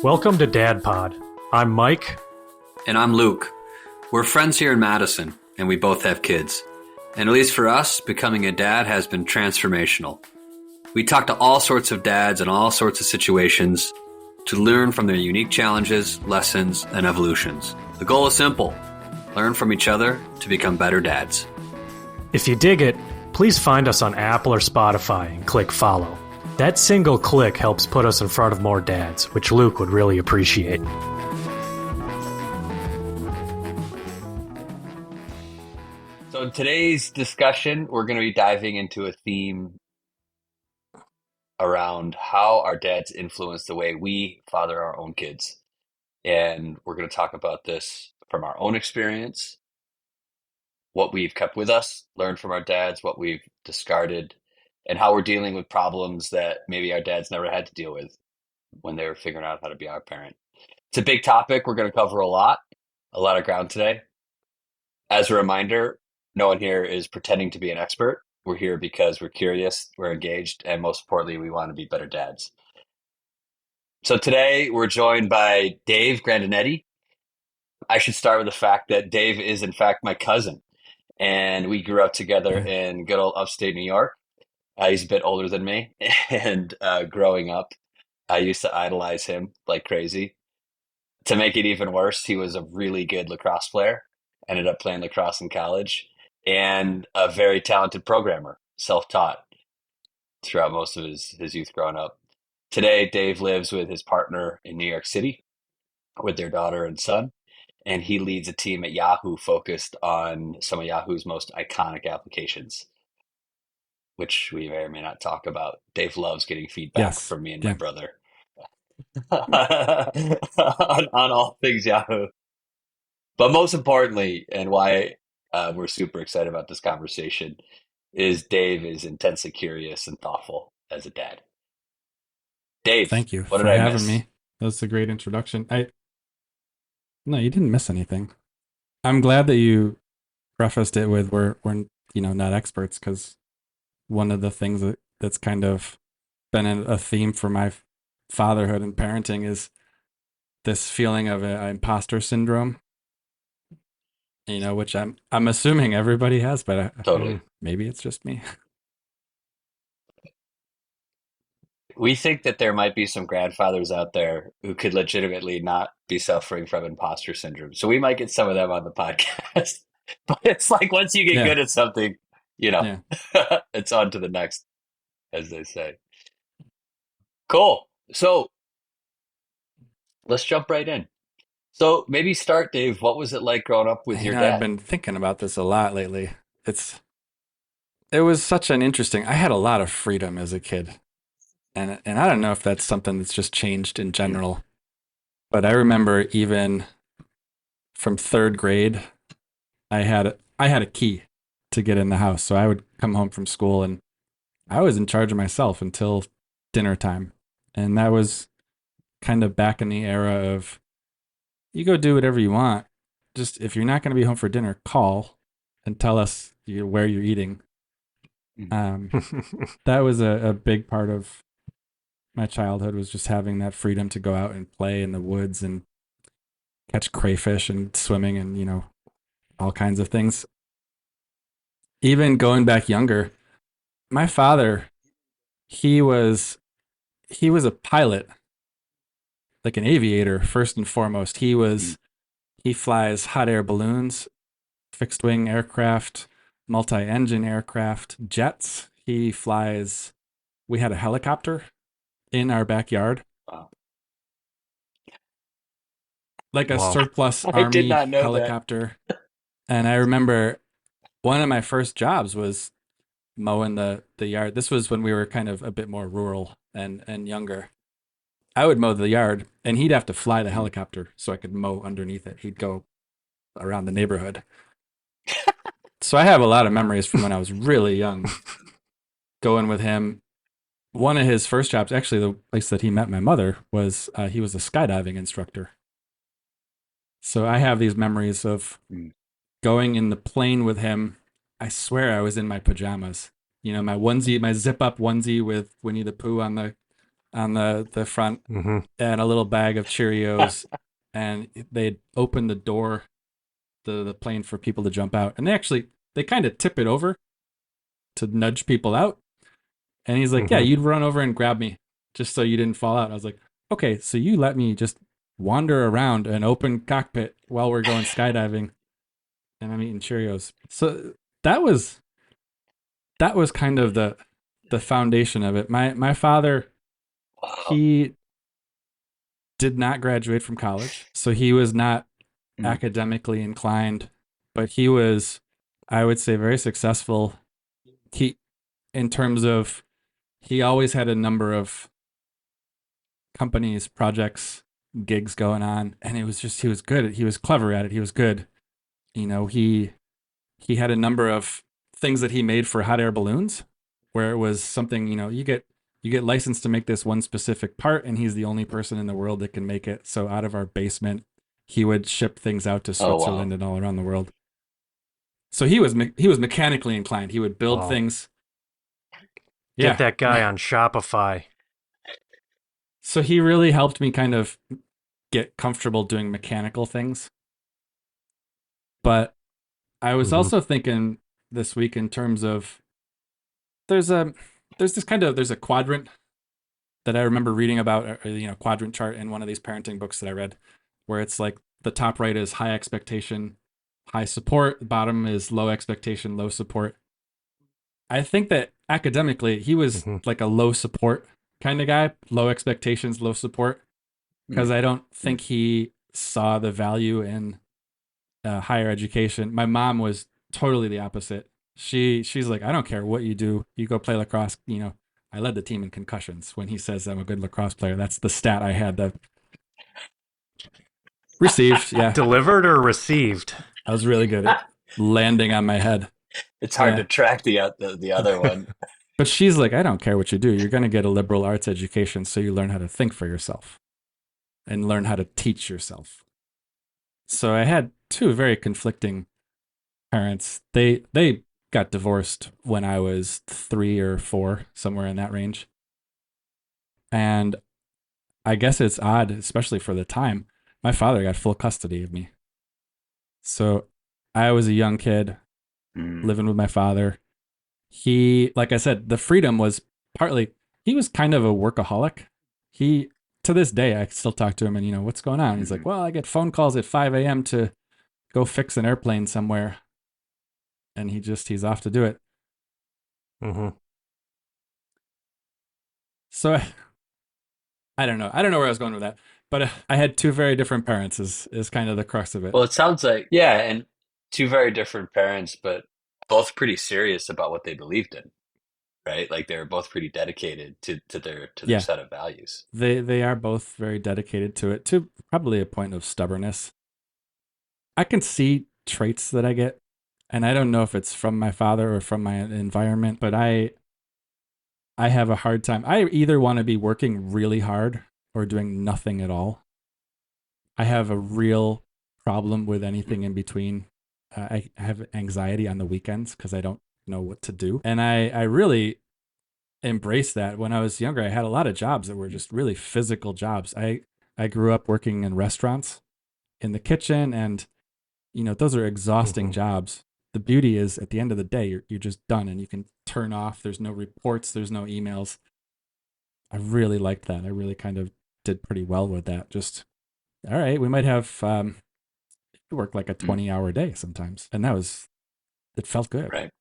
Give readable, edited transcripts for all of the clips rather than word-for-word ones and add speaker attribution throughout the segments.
Speaker 1: Welcome to Dad Pod. I'm Mike.
Speaker 2: And I'm Luke. We're friends here in Madison, and we both have kids. And at least for us, becoming a dad has been transformational. We talk to all sorts of dads in all sorts of situations to learn from their unique challenges, lessons, and evolutions. The goal is simple: learn from each other to become better dads.
Speaker 1: If you dig it, please find us on Apple or Spotify and click follow. That single click helps put us in front of more dads, which Luke would really appreciate.
Speaker 2: So in today's discussion, we're going to be diving into a theme around how our dads influence the way we father our own kids. And we're going to talk about this from our own experience, what we've kept with us, learned from our dads, what we've discarded, and how we're dealing with problems that maybe our dads never had to deal with when they were figuring out how to be our parent. It's a big topic. We're going to cover a lot of ground today. As a reminder, no one here is pretending to be an expert. We're here because we're curious, we're engaged, and most importantly, we want to be better dads. So today we're joined by Dave Grandinetti. I should start with the fact that Dave is in fact my cousin, and we grew up together in good old upstate New York. He's a bit older than me, and growing up, I used to idolize him like crazy. To make it even worse, he was a really good lacrosse player, ended up playing lacrosse in college, and a very talented programmer, self-taught throughout most of his youth growing up. Today, Dave lives with his partner in New York City with their daughter and son, and he leads a team at Yahoo focused on some of Yahoo's most iconic applications, which we may or may not talk about. Dave loves getting feedback from me and my brother on all things Yahoo. But most importantly, and why we're super excited about this conversation, is Dave is intensely curious and thoughtful as a dad. Dave,
Speaker 3: thank you
Speaker 2: for
Speaker 3: having me. That's a great introduction. No, you didn't miss anything. I'm glad that you prefaced it with we're not experts, because one of the things that's kind of been a theme for my fatherhood and parenting is this feeling of imposter syndrome. Which I'm assuming everybody has, but
Speaker 2: totally.
Speaker 3: Maybe it's just me.
Speaker 2: We think that there might be some grandfathers out there who could legitimately not be suffering from imposter syndrome. So we might get some of them on the podcast. But it's like once you get good at something, it's on to the next, as they say. Cool. So let's jump right in. So maybe start, Dave. What was it like growing up with your dad?
Speaker 3: I've been thinking about this a lot lately. It was such an interesting. I had a lot of freedom as a kid, and I don't know if that's something that's just changed in general, but I remember even from third grade, I had a key to get in the house, so I would come home from school and I was in charge of myself until dinner time, and that was kind of back in the era of you go do whatever you want. Just if you're not going to be home for dinner, call and tell us where you're eating. That was a big part of my childhood, was just having that freedom to go out and play in the woods and catch crayfish and swimming and, all kinds of things. Even going back younger, my father, he was a pilot, like an aviator first and foremost. He flies hot air balloons, fixed wing aircraft, multi-engine aircraft, jets. We had a helicopter in our backyard.
Speaker 2: Wow.
Speaker 3: Like a surplus Army helicopter. And I remember one of my first jobs was mowing the yard. This was when we were kind of a bit more rural and younger. I would mow the yard, and he'd have to fly the helicopter so I could mow underneath it. He'd go around the neighborhood. So I have a lot of memories from when I was really young, going with him. One of his first jobs, actually the place that he met my mother, was he was a skydiving instructor. So I have these memories of going in the plane with him. I swear I was in my pajamas. My onesie, my zip-up onesie with Winnie the Pooh on on the front and a little bag of Cheerios. And they'd open the door, the plane for people to jump out. And they kind of tip it over to nudge people out. And he's like, yeah, you'd run over and grab me just so you didn't fall out. I was like, okay, so you let me just wander around an open cockpit while we're going skydiving and I'm eating Cheerios. So that was kind of the foundation of it. My father, he did not graduate from college, so he was not academically inclined, but he was, I would say, very successful. In terms of, he always had a number of companies, projects, gigs going on, and he was good. He was clever at it. He was good. You know, he had a number of things that he made for hot air balloons, where it was something, you know, you get licensed to make this one specific part, and he's the only person in the world that can make it. So out of our basement, he would ship things out to Switzerland and all around the world. So he was mechanically inclined. He would build things.
Speaker 1: Get that guy on Shopify.
Speaker 3: So he really helped me kind of get comfortable doing mechanical things. But I was also thinking this week in terms of, there's a quadrant that I remember reading about, quadrant chart in one of these parenting books that I read, where it's like the top right is high expectation, high support. The bottom is low expectation, low support. I think that academically, he was like a low support kind of guy, low expectations, low support, because I don't think he saw the value in higher education. My mom was totally the opposite. She's like, I don't care what you do. You go play lacrosse. You know, I led the team in concussions. When he says I'm a good lacrosse player, that's the stat I had. That received, yeah.
Speaker 1: Delivered or received?
Speaker 3: I was really good at landing on my head.
Speaker 2: It's hard to track the other one.
Speaker 3: But she's like, I don't care what you do. You're going to get a liberal arts education, so you learn how to think for yourself and learn how to teach yourself. So I had two very conflicting parents. They got divorced when I was 3 or 4, somewhere in that range. And I guess it's odd, especially for the time. My father got full custody of me. So I was a young kid living with my father. He, like I said, the freedom was partly, he was kind of a workaholic. To this day, I still talk to him and, you know, what's going on? He's like, well, I get phone calls at 5 a.m. to go fix an airplane somewhere. And he's off to do it. So I don't know. I don't know where I was going with that, but I had two very different parents is kind of the crux of it.
Speaker 2: Well, it sounds like, and two very different parents, but both pretty serious about what they believed in, right? Like they were both pretty dedicated to their set of values.
Speaker 3: They are both very dedicated to it, to probably a point of stubbornness. I can see traits that I get, and I don't know if it's from my father or from my environment, but I have a hard time. I either want to be working really hard or doing nothing at all. I have a real problem with anything in between. I have anxiety on the weekends because I don't know what to do. And I really embraced that. When I was younger, I had a lot of jobs that were just really physical jobs. I grew up working in restaurants, in the kitchen, and, you know, those are exhausting jobs. The beauty is at the end of the day, you're just done and you can turn off. There's no reports. There's no emails. I really liked that. I really kind of did pretty well with that. Just, all right, we might have work like a 20-hour day sometimes. And it felt good.
Speaker 2: Right.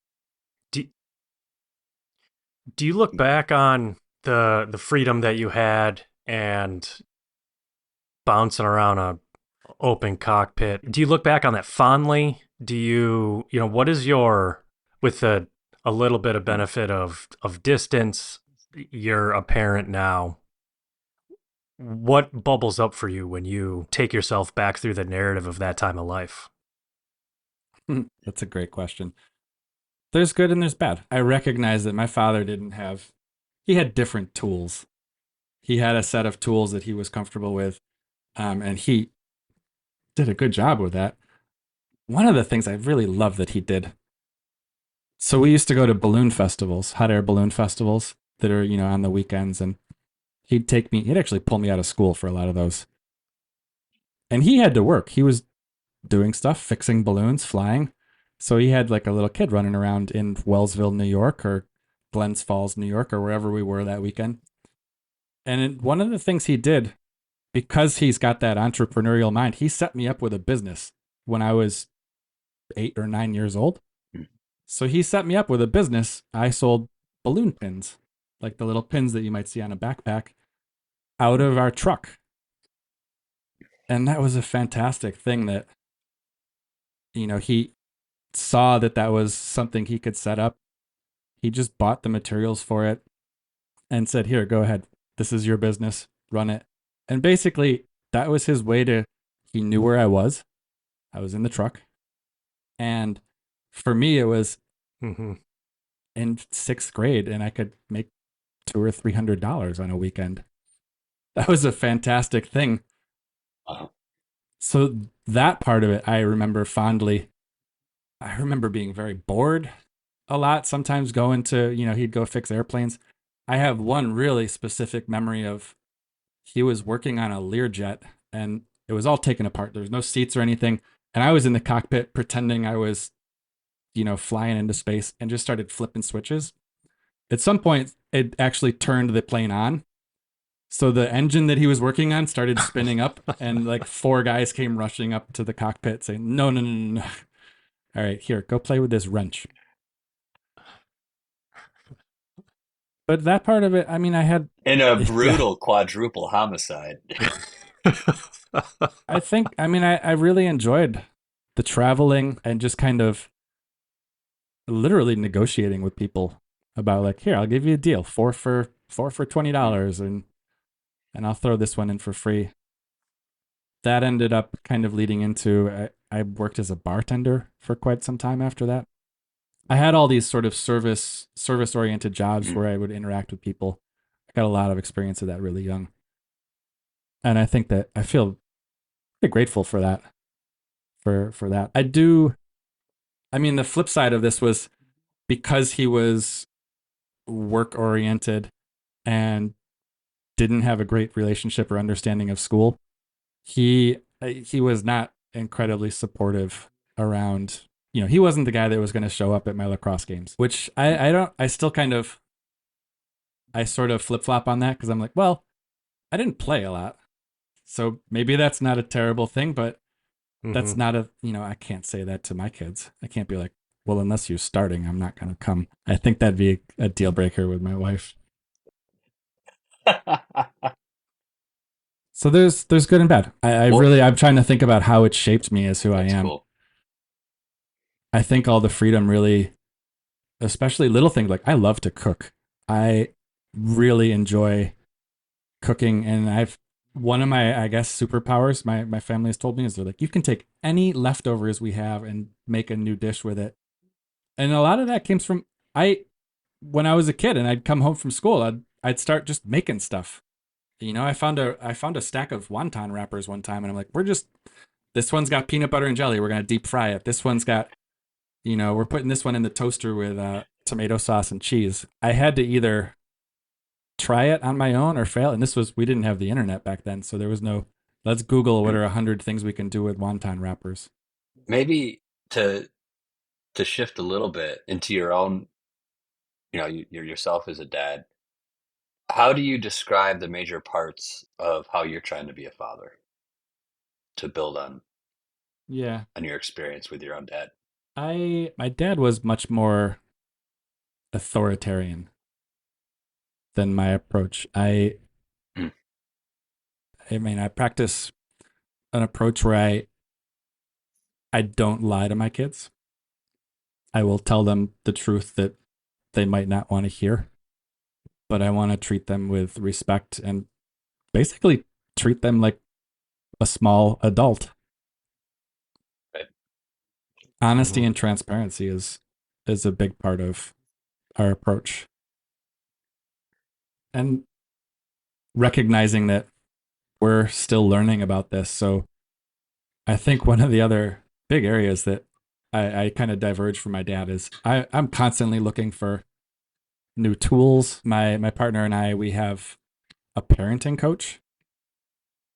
Speaker 1: Do you look back on the freedom that you had and bouncing around a open cockpit? Do you look back on that fondly? Do you what is with a little bit of benefit of distance, you're a parent now. What bubbles up for you when you take yourself back through the narrative of that time of life?
Speaker 3: That's a great question. There's good and there's bad. I recognize that my father he had different tools. He had a set of tools that he was comfortable with, and he did a good job with that. One of the things I really love that he did, so we used to go to balloon festivals, hot air balloon festivals that are, on the weekends, and he'd actually pull me out of school for a lot of those. And he had to work. He was doing stuff, fixing balloons, flying. So he had like a little kid running around in Wellsville, New York, or Glens Falls, New York, or wherever we were that weekend. And one of the things he did, because he's got that entrepreneurial mind, he set me up with a business when I was 8 or 9 years old. So he set me up with a business. I sold balloon pins, like the little pins that you might see on a backpack, out of our truck. And that was a fantastic thing that, he saw that was something he could set up. He just bought the materials for it and said, here, go ahead. This is your business. Run it. And basically, that was his way he knew where I was. I was in the truck. And for me, it was in 6th grade, and I could make $200 or $300 on a weekend. That was a fantastic thing.
Speaker 2: Wow.
Speaker 3: So that part of it, I remember fondly. I remember being very bored a lot, sometimes going to, he'd go fix airplanes. I have one really specific memory of he was working on a Learjet, and it was all taken apart. There was no seats or anything. And I was in the cockpit pretending I was, flying into space, and just started flipping switches. At some point, it actually turned the plane on. So the engine that he was working on started spinning up, and like 4 guys came rushing up to the cockpit saying, no. All right, here, go play with this wrench. But that part of it, I mean, I had...
Speaker 2: In a brutal quadruple homicide.
Speaker 3: I really enjoyed the traveling and just kind of literally negotiating with people about like, here, I'll give you a deal, 4 for $20, and I'll throw this one in for free. That ended up kind of leading into, I worked as a bartender for quite some time after that. I had all these sort of service-oriented jobs where I would interact with people. I got a lot of experience of that really young. And I think that I feel pretty grateful for that. For that. The flip side of this was because he was work-oriented and didn't have a great relationship or understanding of school, he was not incredibly supportive around, he wasn't the guy that was going to show up at my lacrosse games, which I sort of flip-flop on that, because I'm like, well, I didn't play a lot, so maybe that's not a terrible thing, but that's not I can't say that to my kids. I can't be like, well, unless you're starting, I'm not going to come. I think that'd be a deal breaker with my wife. So there's good and bad. I'm trying to think about how it shaped me as who I am. Cool. I think all the freedom really, especially little things, like I love to cook. I really enjoy cooking, and one of my, I guess, superpowers my family has told me is they're like, you can take any leftovers we have and make a new dish with it. And a lot of that came from when I was a kid and I'd come home from school, I'd start just making stuff. I found a stack of wonton wrappers one time, and I'm like, this one's got peanut butter and jelly. We're going to deep fry it. This one's got, we're putting this one in the toaster with tomato sauce and cheese. I had to either try it on my own or fail. And we didn't have the internet back then. So there was no, let's Google what are 100 things we can do with wonton wrappers.
Speaker 2: Maybe to shift a little bit into your own, yourself as a dad. How do you describe the major parts of how you're trying to be a father, to build on your experience with your own dad?
Speaker 3: My dad was much more authoritarian than my approach. I practice an approach where I don't lie to my kids. I will tell them the truth that they might not want to hear, but I want to treat them with respect and basically treat them like a small adult.
Speaker 2: Right.
Speaker 3: Honesty and transparency is a big part of our approach. And recognizing that we're still learning about this. So I think one of the other big areas that I kind of diverge from my dad is I'm constantly looking for new tools. My partner and I, we have a parenting coach,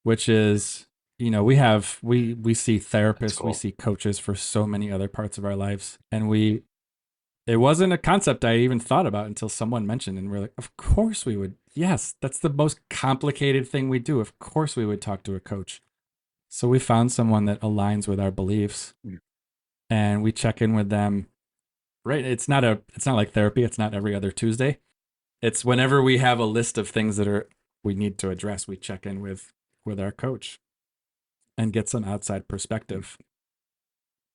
Speaker 3: which is, you know, we see therapists, we see coaches for so many other parts of our lives. And it wasn't a concept I even thought about until someone mentioned, and we're like, of course we would. Yes, that's the most complicated thing we do. Of course we would talk to a coach. So we found someone that aligns with our beliefs, and we check in with them. Right? It's not like therapy. It's not every other Tuesday. It's whenever we have a list of things that we need to address, we check in with our coach and get some outside perspective.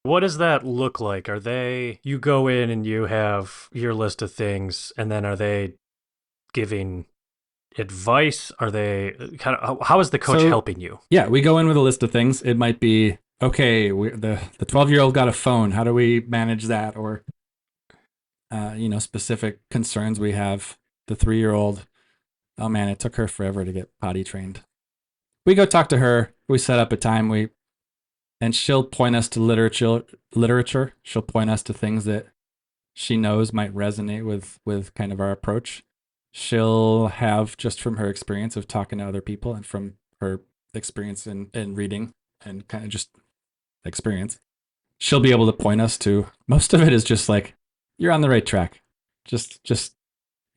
Speaker 1: What does that look like? You go in and you have your list of things, and then are they giving advice? Are they how is the coach helping you?
Speaker 3: Yeah, we go in with a list of things. It might be, okay, the 12-year-old got a phone. How do we manage that? Or, specific concerns we have. The 3-year-old, oh man, it took her forever to get potty trained. We go talk to her. We set up a time. And she'll point us to literature. She'll point us to things that she knows might resonate with kind of our approach. She'll have, just from her experience of talking to other people and from her experience in reading and kind of just experience, she'll be able to point us to, most of it is just like, you're on the right track. Just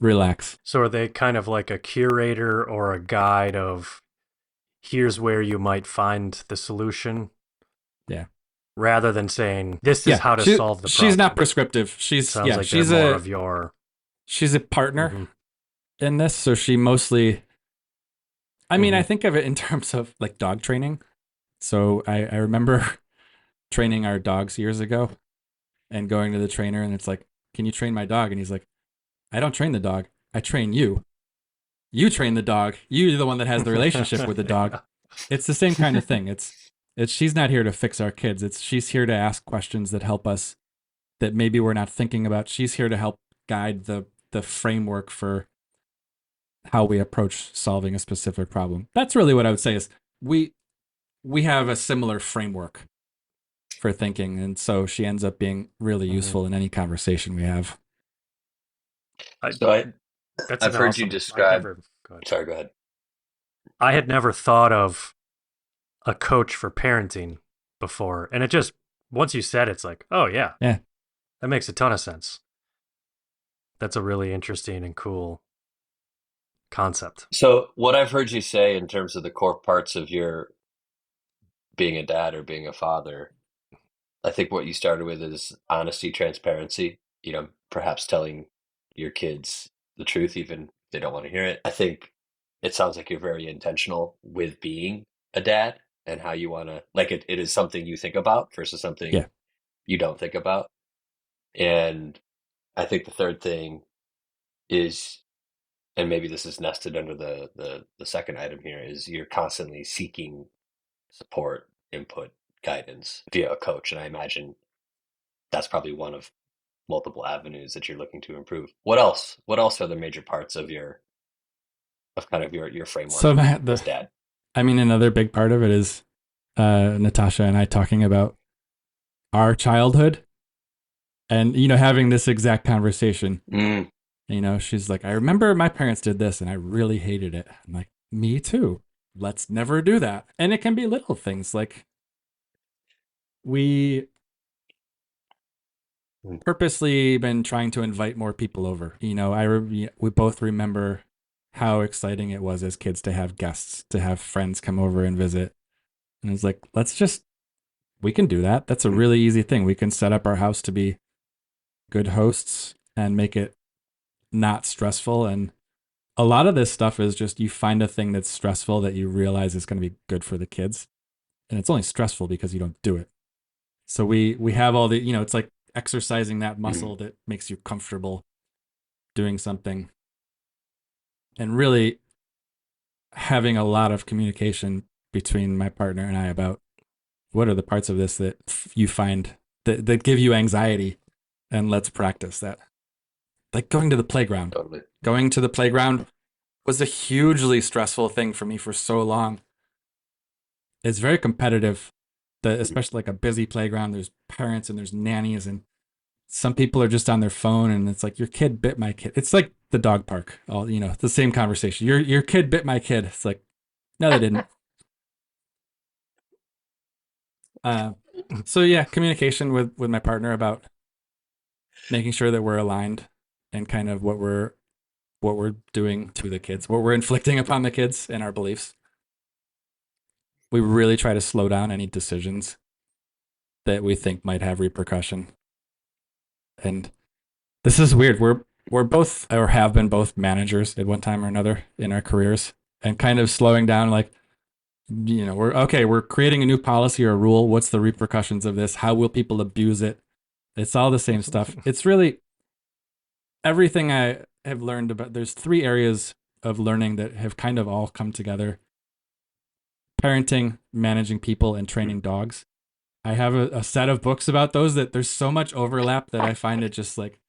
Speaker 3: relax.
Speaker 1: So are they kind of like a curator or a guide of, here's where you might find the solution?
Speaker 3: Yeah.
Speaker 1: Rather than saying, this is how to solve the problem.
Speaker 3: She's not prescriptive. She's
Speaker 1: more of your...
Speaker 3: She's a partner in this. So she mostly... I mean, I think of it in terms of like dog training. So I remember training our dogs years ago and going to the trainer, and it's like, can you train my dog? And he's like, I don't train the dog. I train you. You train the dog. You're the one that has the relationship with the dog. It's the same kind of thing. It's she's not here to fix our kids. She's here to ask questions that help us, that maybe we're not thinking about. She's here to help guide the framework for how we approach solving a specific problem. That's really what I would say is we have a similar framework for thinking, and so she ends up being really useful in any conversation we have.
Speaker 2: I've heard you describe... Sorry, go ahead.
Speaker 1: I had never thought of a coach for parenting before, and it just, once you said it, it's like, oh yeah, that makes a ton of sense. That's a really interesting and cool concept.
Speaker 2: So what I've heard you say in terms of the core parts of your being a dad or being a father, I think what you started with is honesty, transparency, perhaps telling your kids the truth, even if they don't want to hear it. I think it sounds like you're very intentional with being a dad and how you want to, like, it is something you think about versus something you don't think about. And I think the third thing is, and maybe this is nested under the second item here, is you're constantly seeking support, input, guidance via a coach. And I imagine that's probably one of multiple avenues that you're looking to improve. What else are the major parts of your framework?
Speaker 3: So as dad, I mean, another big part of it is Natasha and I talking about our childhood and, having this exact conversation. She's like, I remember my parents did this and I really hated it. I'm like, me too. Let's never do that. And it can be little things like we purposely been trying to invite more people over. We both remember how exciting it was as kids to have guests, to have friends come over and visit. And it's like, we can do that. That's a really easy thing. We can set up our house to be good hosts and make it not stressful. And a lot of this stuff is just, you find a thing that's stressful that you realize is going to be good for the kids. And it's only stressful because you don't do it. So we have all the, it's like exercising that muscle that makes you comfortable doing something. And really having a lot of communication between my partner and I about what are the parts of this that you find that give you anxiety, and let's practice that. Like going to the playground.
Speaker 2: Totally.
Speaker 3: Going to the playground was a hugely stressful thing for me for so long. It's very competitive, especially like a busy playground. There's parents and there's nannies, and some people are just on their phone and it's like, your kid bit my kid. It's like the dog park. All, you know, the same conversation. Your kid bit my kid. It's like, no, they didn't. So yeah, communication with my partner about making sure that we're aligned and kind of what we're doing to the kids, what we're inflicting upon the kids and our beliefs. We really try to slow down any decisions that we think might have repercussion. And this is weird. We're both, or have been both, managers at one time or another in our careers, and kind of slowing down, like, you know, we're creating a new policy or a rule. What's the repercussions of this? How will people abuse it? It's all the same stuff. It's really everything I have learned about. There's 3 areas of learning that have kind of all come together: parenting, managing people, and training dogs. I have a set of books about those that there's so much overlap that I find it just like,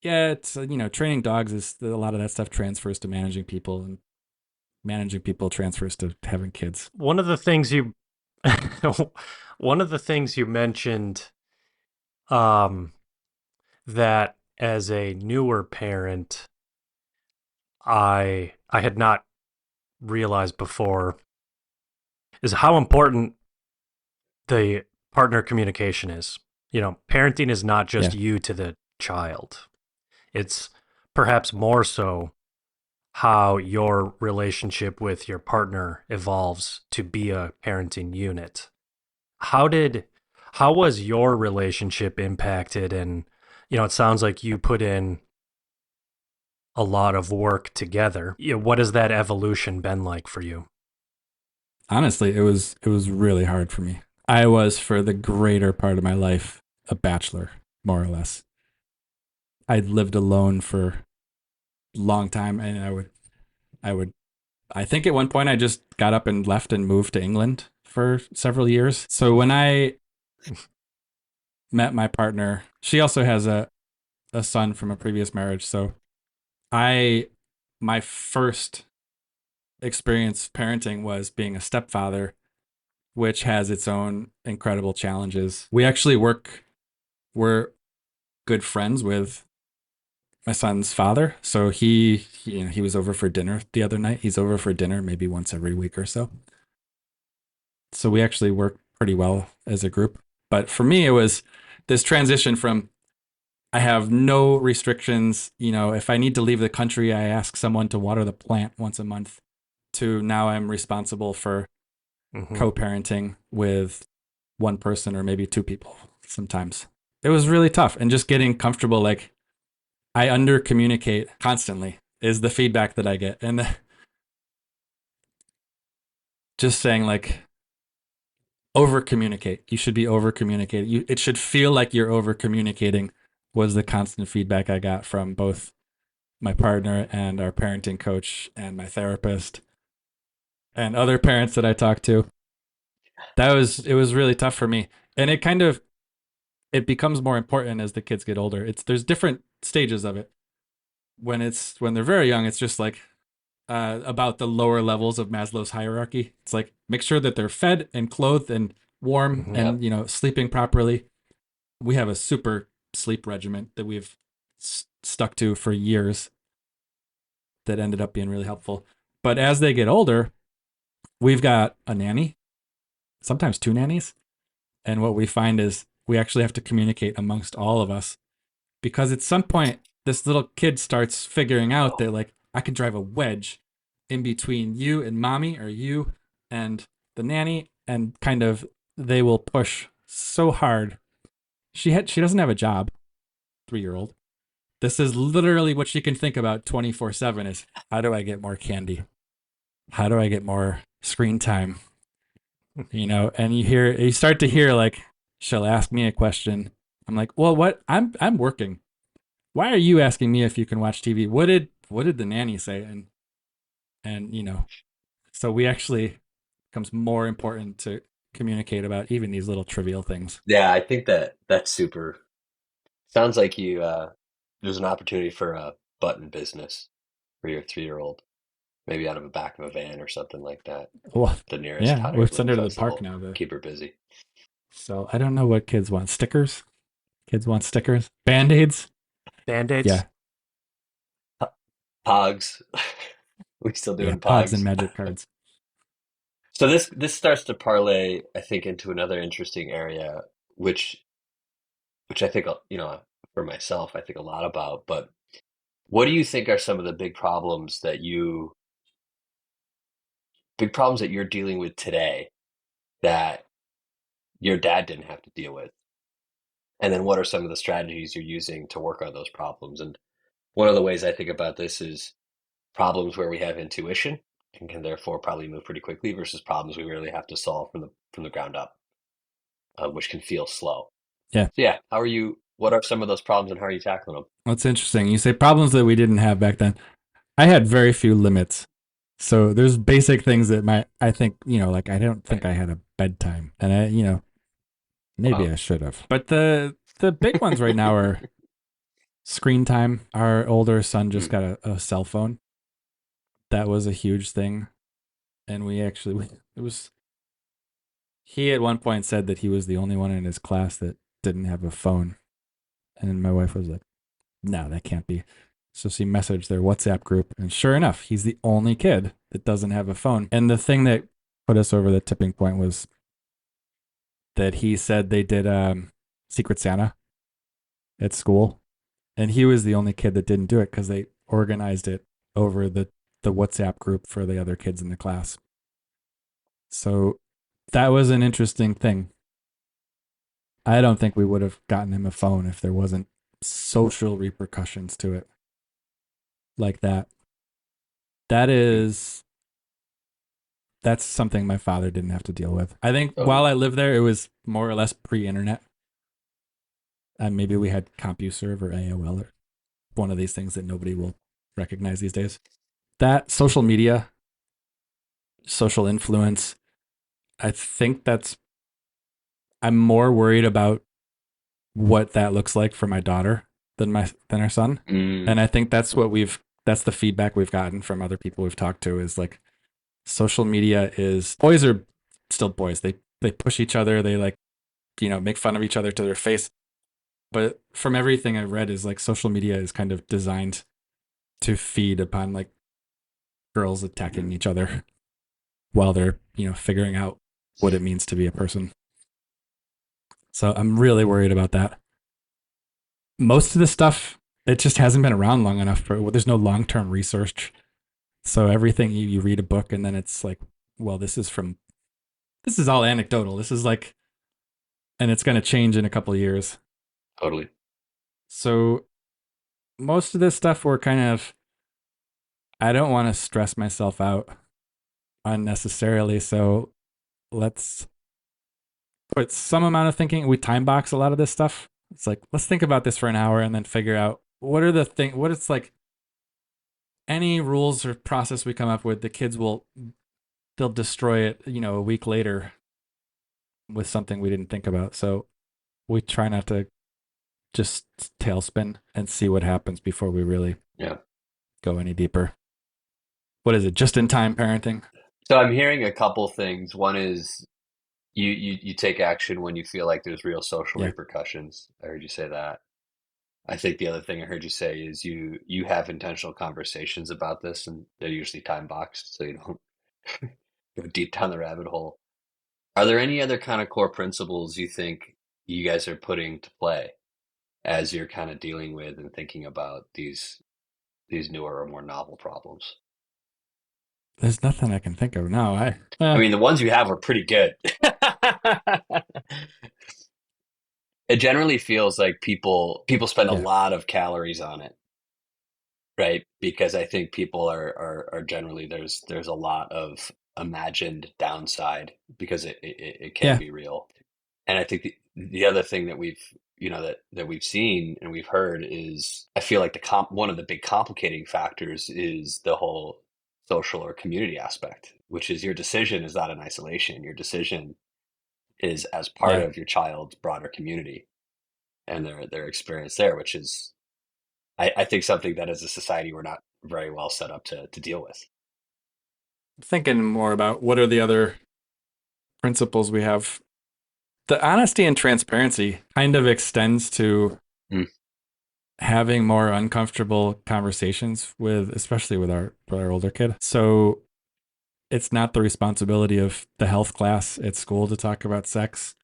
Speaker 3: yeah, it's, you know, training dogs is a lot of that stuff transfers to managing people, and managing people transfers to having kids.
Speaker 1: One of the things you mentioned, that as a newer parent, I had not realized before, is how important the partner communication is. You know, parenting is not just you to the child. It's perhaps more so how your relationship with your partner evolves to be a parenting unit. How was your relationship impacted? And, you know, it sounds like you put in a lot of work together. You know, what has that evolution been like for you?
Speaker 3: Honestly, it was really hard for me. I was, for the greater part of my life, a bachelor, more or less. I'd lived alone for a long time, and I think at one point I just got up and left and moved to England for several years. So when I met my partner, she also has a son from a previous marriage. So my first experience parenting was being a stepfather, which has its own incredible challenges. We actually we're good friends with my son's father. So he you know, he was over for dinner the other night. He's over for dinner maybe once every week or so. So we actually work pretty well as a group. But for me, it was this transition from, I have no restrictions. You know, if I need to leave the country, I ask someone to water the plant once a month, to now I'm responsible for co-parenting with one person or maybe 2 people sometimes. It was really tough, and just getting comfortable. Like, I under communicate constantly is the feedback that I get. And just saying, like, over communicate. You should be over communicating. It should feel like you're over communicating, was the constant feedback I got from both my partner and our parenting coach and my therapist and other parents that I talked to. It was really tough for me. And it becomes more important as the kids get older. There's different stages of it. When they're very young, it's just like about the lower levels of Maslow's hierarchy. It's like, make sure that they're fed and clothed and warm and, you know, sleeping properly. We have a super sleep regimen that we've stuck to for years that ended up being really helpful. But as they get older, we've got a nanny, sometimes 2 nannies. And what we find is we actually have to communicate amongst all of us, because at some point this little kid starts figuring out that, like, I can drive a wedge in between you and mommy, or you and the nanny, and kind of they will push so hard. She doesn't have a job, 3-year-old. This is literally what she can think about 24/7 is, how do I get more candy? How do I get more screen time? You know, and you start to hear, like, she'll ask me a question. I'm like, well, what? I'm working. Why are you asking me if you can watch TV? What did the nanny say? And you know, so we actually becomes more important to communicate about even these little trivial things.
Speaker 2: Yeah, I think that's super. Sounds like there's an opportunity for a button business for your 3-year-old, maybe out of the back of a van or something like that.
Speaker 3: Well,
Speaker 2: the nearest
Speaker 3: we've sent her to the park now to
Speaker 2: keep her busy.
Speaker 3: So I don't know what kids want. Stickers? Kids want stickers, Band-Aids.
Speaker 1: Band-Aids.
Speaker 3: Yeah.
Speaker 2: Pogs. We still doing
Speaker 3: Pogs and
Speaker 2: Pogs.
Speaker 3: magic cards.
Speaker 2: So this starts to parlay, I think, into another interesting area, which I think, for myself, I think a lot about. But what do you think are some of the big problems that you're dealing with today that your dad didn't have to deal with? And then what are some of the strategies you're using to work on those problems? And one of the ways I think about this is problems where we have intuition and can therefore probably move pretty quickly versus problems we really have to solve from the ground up, which can feel slow.
Speaker 3: Yeah.
Speaker 2: So yeah, what are some of those problems and how are you tackling them?
Speaker 3: That's interesting. You say problems that we didn't have back then. I had very few limits. So there's basic things that I think, like I don't think I had a bedtime, and maybe I should have. But the big ones right now are screen time. Our older son just got a cell phone. That was a huge thing. And he at one point said that he was the only one in his class that didn't have a phone. And my wife was like, no, that can't be. So she messaged their WhatsApp group, and sure enough, he's the only kid that doesn't have a phone. And the thing that put us over the tipping point was that he said they did Secret Santa at school, and he was the only kid that didn't do it because they organized it over the WhatsApp group for the other kids in the class. So that was an interesting thing. I don't think we would have gotten him a phone if there wasn't social repercussions to it like that. That's something my father didn't have to deal with. I think while I lived there, it was more or less pre-internet. And maybe we had CompuServe or AOL or one of these things that nobody will recognize these days. That social media, social influence, I think I'm more worried about what that looks like for my daughter than our son. And I think that's the feedback we've gotten from other people we've talked to is like social media is, boys are still boys. They push each other. They make fun of each other to their face. But from everything I've read is like social media is kind of designed to feed upon like girls attacking each other while they're, figuring out what it means to be a person. So I'm really worried about that. Most of the stuff, it just hasn't been around long enough there's no long-term research. So everything you read a book and then it's like, well, this is all anecdotal. This is like, and it's going to change in a couple of years.
Speaker 2: Totally.
Speaker 3: So most of this stuff I don't want to stress myself out unnecessarily. So let's put some amount of thinking. We time box a lot of this stuff. It's like, let's think about this for an hour and then figure out what it's like. Any rules or process we come up with, the kids they'll destroy it, a week later with something we didn't think about. So we try not to just tailspin and see what happens before we really go any deeper. What is it? Just in time parenting?
Speaker 2: So I'm hearing a couple things. One is you take action when you feel like there's real social repercussions. I heard you say that. I think the other thing I heard you say is you have intentional conversations about this, and they're usually time boxed, so you don't go deep down the rabbit hole. Are there any other kind of core principles you think you guys are putting to play as you're kind of dealing with and thinking about these newer or more novel problems?
Speaker 3: There's nothing I can think of now.
Speaker 2: I mean, the ones you have are pretty good. It generally feels like people spend a lot of calories on it, right? Because I think people are generally there's a lot of imagined downside because it can be real. And I think the other thing that we've that we've seen and we've heard is I feel like one of the big complicating factors is the whole social or community aspect, which is your decision is not in isolation. Your decision is as part of your child's broader community and their experience there, which is, I think, something that as a society we're not very well set up to deal with.
Speaker 3: Thinking more about what are the other principles we have. The honesty and transparency kind of extends to having more uncomfortable conversations with, especially with our older kid. So it's not the responsibility of the health class at school to talk about sex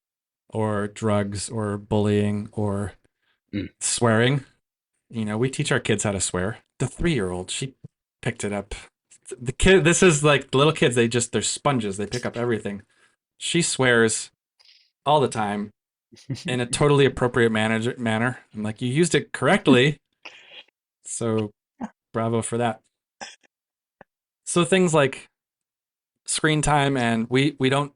Speaker 3: or drugs or bullying or swearing. You know, we teach our kids how to swear. The 3-year-old, she picked it up. The kid, this is like little kids. They're sponges. They pick up everything. She swears all the time in a totally appropriate manner. I'm like, you used it correctly. So bravo for that. So things like screen time, and we don't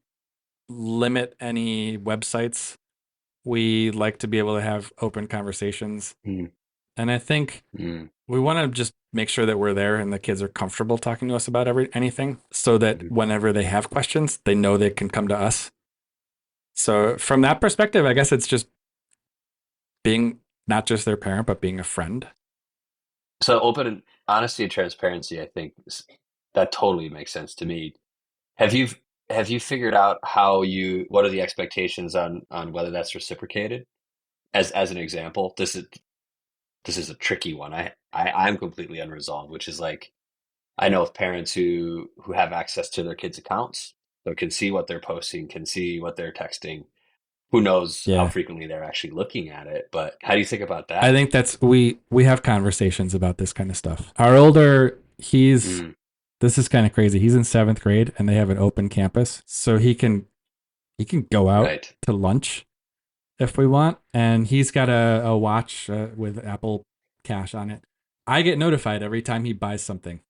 Speaker 3: limit any websites. We like to be able to have open conversations. And I think we want to just make sure that we're there and the kids are comfortable talking to us about anything, so that whenever they have questions, they know they can come to us. So from that perspective, I guess it's just being not just their parent, but being a friend.
Speaker 2: So open honesty and transparency, I think that totally makes sense to me. Have you figured out what are the expectations on whether that's reciprocated? As an example, this is a tricky one. I'm completely unresolved, which is like, I know of parents who have access to their kids' accounts, so can see what they're posting, can see what they're texting. Who knows how frequently they're actually looking at it? But how do you think about that?
Speaker 3: I think that's we have conversations about this kind of stuff. Our older, this is kind of crazy. He's in 7th grade and they have an open campus, so he can go out to lunch if we want, and he's got a watch with Apple Cash on it. I get notified every time he buys something.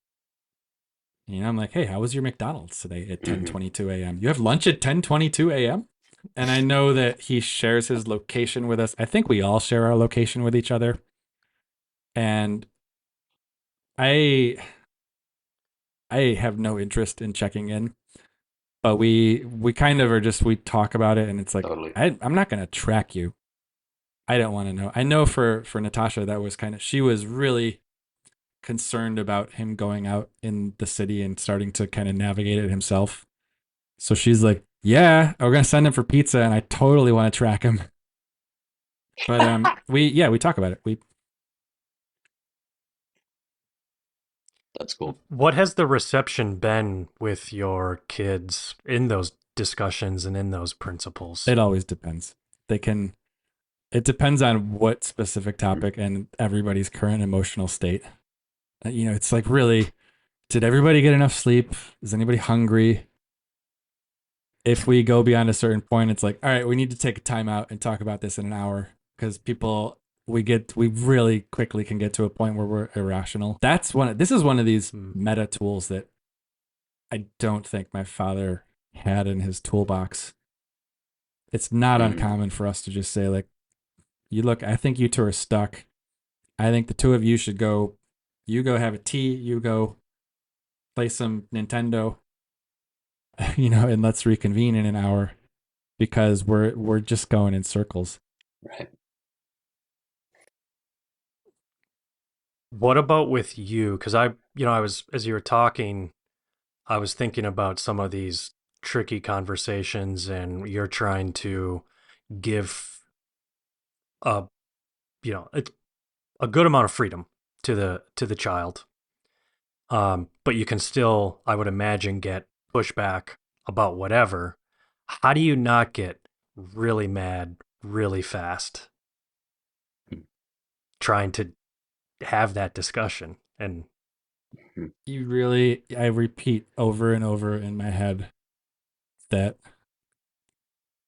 Speaker 3: You know, I'm like, hey, how was your McDonald's today at 10:22 a.m.? You have lunch at 10:22 a.m.? And I know that he shares his location with us. I think we all share our location with each other. And I have no interest in checking in, but we kind of are just, we talk about it, and it's like, totally. I'm not going to track you. I don't want to know. I know for Natasha, that was she was really concerned about him going out in the city and starting to kind of navigate it himself. So she's like, yeah, we're going to send him for pizza, and I totally want to track him. But we talk about it.
Speaker 2: That's cool.
Speaker 1: What has the reception been with your kids in those discussions and in those principles?
Speaker 3: It always depends. It depends on what specific topic and everybody's current emotional state. You know, it's like, really, did everybody get enough sleep? Is anybody hungry? If we go beyond a certain point, it's like, all right, we need to take a time out and talk about this in an hour, because we really quickly can get to a point where we're irrational. This is one of these meta tools that I don't think my father had in his toolbox. It's not uncommon for us to just say, like, I think you two are stuck. I think the two of you should go. You go have a tea. You go play some Nintendo. You know, and let's reconvene in an hour, because we're just going in circles.
Speaker 2: Right.
Speaker 1: What about with you? Because I was, as you were talking, I was thinking about some of these tricky conversations, and you're trying to give a good amount of freedom to the child, but you can still, I would imagine, get pushback about whatever. How do you not get really mad really fast trying to have that discussion? And
Speaker 3: I repeat over and over in my head that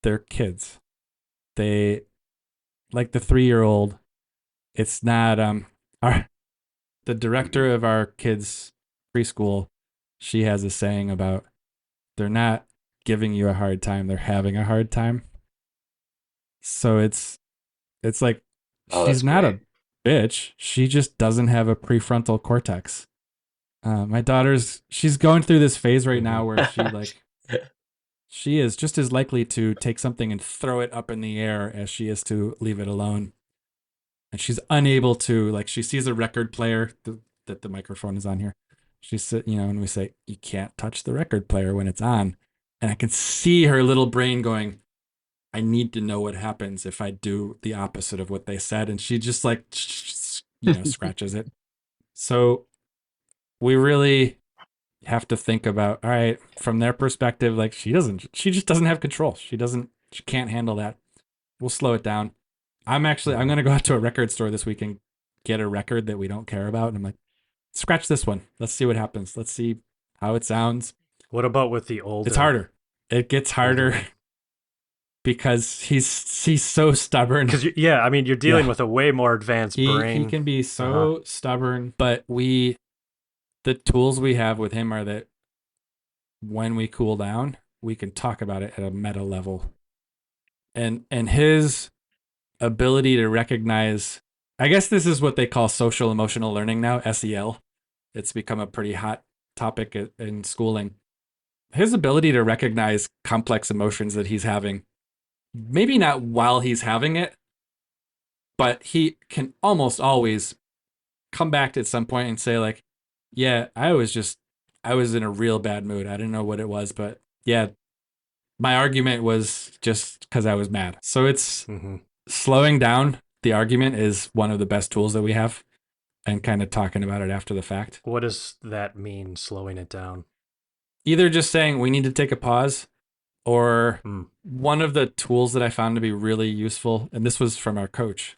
Speaker 3: they're kids. They, like the 3-year-old, it's not the director of our kids' preschool, she has a saying about, they're not giving you a hard time, they're having a hard time. So it's like, she's not a bitch. She just doesn't have a prefrontal cortex. My daughter's, she's going through this phase right now where she is just as likely to take something and throw it up in the air as she is to leave it alone. And she's unable to, like, she sees a record player that the microphone is on here. She's, and we say, you can't touch the record player when it's on. And I can see her little brain going, I need to know what happens if I do the opposite of what they said. And she just like, scratches it. So we really have to think about, all right, from their perspective, like she just doesn't have control. She can't handle that. We'll slow it down. I'm going to go out to a record store this week and get a record that we don't care about. And I'm like, scratch this one. Let's see what happens. Let's see how it sounds.
Speaker 1: What about with the older?
Speaker 3: It's harder. It gets harder because he's so stubborn.
Speaker 1: Because you're dealing with a way more advanced brain.
Speaker 3: He can be so stubborn, but the tools we have with him are that when we cool down, we can talk about it at a meta level. And his ability to recognize, I guess this is what they call social emotional learning now, SEL. It's become a pretty hot topic in schooling. His ability to recognize complex emotions that he's having, maybe not while he's having it, but he can almost always come back at some point and say like, yeah, I was in a real bad mood. I didn't know what it was, but yeah, my argument was just because I was mad. So it's slowing down the argument is one of the best tools that we have, and kind of talking about it after the fact.
Speaker 1: What does that mean, slowing it down?
Speaker 3: Either just saying we need to take a pause, or one of the tools that I found to be really useful, and this was from our coach.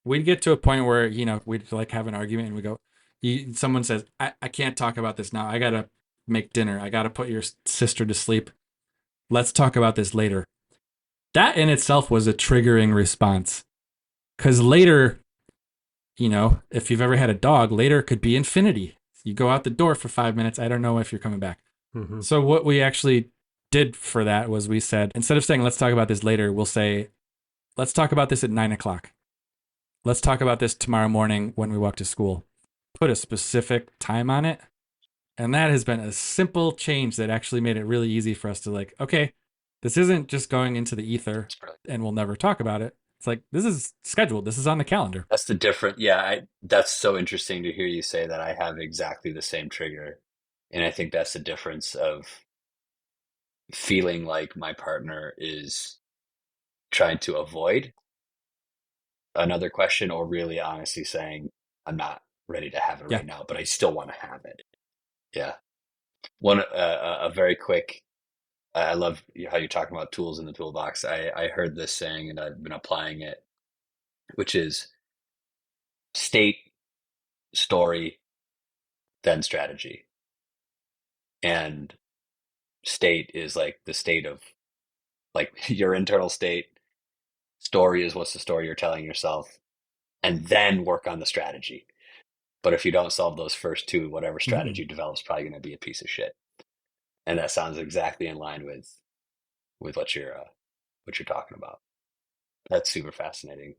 Speaker 3: We'd get to a point where, we'd like have an argument and we go, someone says, I can't talk about this now. I got to make dinner. I got to put your sister to sleep. Let's talk about this later. That in itself was a triggering response. Because later, if you've ever had a dog, later could be infinity. You go out the door for 5 minutes. I don't know if you're coming back. Mm-hmm. So what we actually did for that was we said, instead of saying, let's talk about this later, we'll say, let's talk about this at 9:00. Let's talk about this tomorrow morning when we walk to school. Put a specific time on it. And that has been a simple change that actually made it really easy for us to like, okay, this isn't just going into the ether and we'll never talk about it. It's like, this is scheduled. This is on the calendar.
Speaker 2: That's the difference. Yeah, that's so interesting to hear you say that. I have exactly the same trigger. And I think that's the difference of feeling like my partner is trying to avoid another question, or really honestly saying, I'm not ready to have it right now, but I still want to have it. Yeah. One, a very quick, I love how you're talking about tools in the toolbox. I heard this saying and I've been applying it, which is state, story, then strategy. And state is like the state of like your internal state. Story is what's the story you're telling yourself, and then work on the strategy. But if you don't solve those first two, whatever strategy develops probably going to be a piece of shit. And that sounds exactly in line with what you're talking about. That's super fascinating.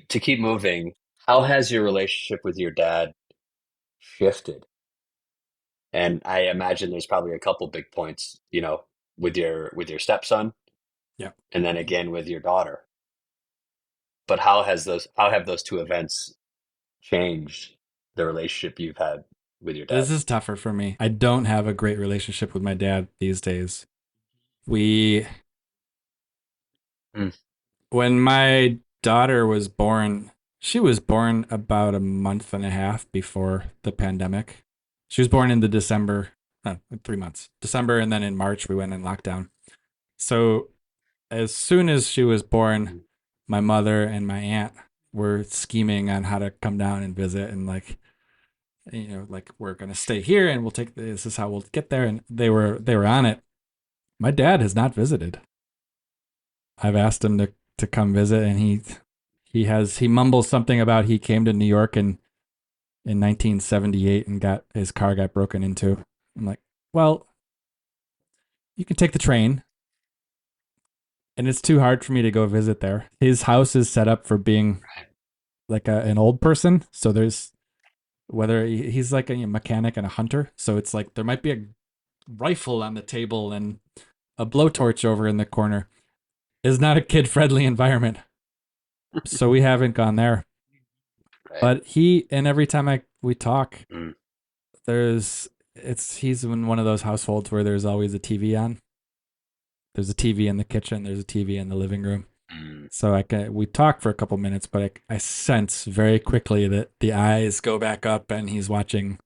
Speaker 2: To keep moving, how has your relationship with your dad shifted? And I imagine there's probably a couple big points, with your stepson, and then again with your daughter. But how have those two events changed the relationship you've had with your dad?
Speaker 3: This is tougher for me. I don't have a great relationship with my dad these days. When my daughter was born, she was born about a month and a half before the pandemic. She was born in 3 months, December, and then in March we went in lockdown. So as soon as she was born, my mother and my aunt were scheming on how to come down and visit, and like we're going to stay here and this is how we'll get there. And they were on it. My dad has not visited. I've asked him to come visit, and he mumbles something about he came to New York in 1978 and his car got broken into. I'm like, well, you can take the train. And it's too hard for me to go visit there. His house is set up for being like an old person. So there's, whether he's like a mechanic and a hunter. So it's like there might be a rifle on the table and a blowtorch over in the corner. It's not a kid-friendly environment. So we haven't gone there. Right. But every time we talk, he's in one of those households where there's always a TV on. there's a TV in the kitchen, there's a TV in the living room. So we talk for a couple minutes, but I sense very quickly that the eyes go back up and he's watching,